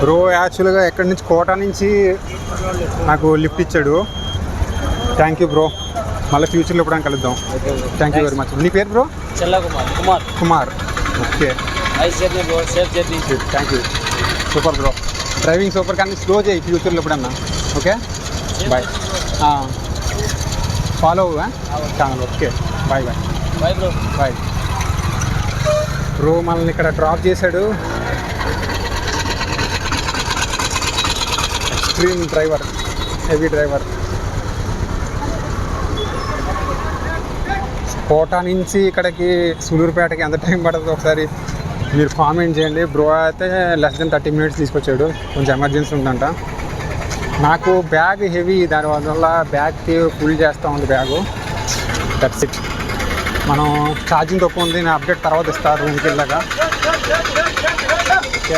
Bro యాక్చువల్గా ఎక్కడి నుంచి కోట నుంచి నాకు లిఫ్ట్ ఇచ్చాడు. Thank you bro. మళ్ళీ ఫ్యూచర్లో ఎప్పుడైనా కలుద్దాం. Thank you very much. నీ పేరు bro? Kumar. Okay, thank you. Super bro, driving super. కానీ స్లో చేయి ఫ్యూచర్లో ఎప్పుడన్నా. Okay, bye. ఫాలో అవ్వా channel. Okay, bye bro. Bye bro. మనల్ని ఇక్కడ డ్రాప్ చేశాడు. Extreme driver, heavy driver. Kota నుంచి ఇక్కడికి సూలూరుపేటకి ఎంత టైం పడుతుంది ఒకసారి మీరు కామెంట్ చేయండి. బ్రో అయితే లెస్ దెన్ 30 minutes తీసుకొచ్చాడు. కొంచెం ఎమర్జెన్సీ ఉందంట. నాకు బ్యాగ్ హెవీ, దానివల్ల బ్యాగ్కి ఫుల్ చేస్తూ ఉంది బ్యాగు. That's it. మనం ఛార్జింగ్ తక్కువ ఉంది. నేను అప్డేట్ తర్వాత ఇస్తాను రూమ్కి వెళ్ళాక. ఓకే.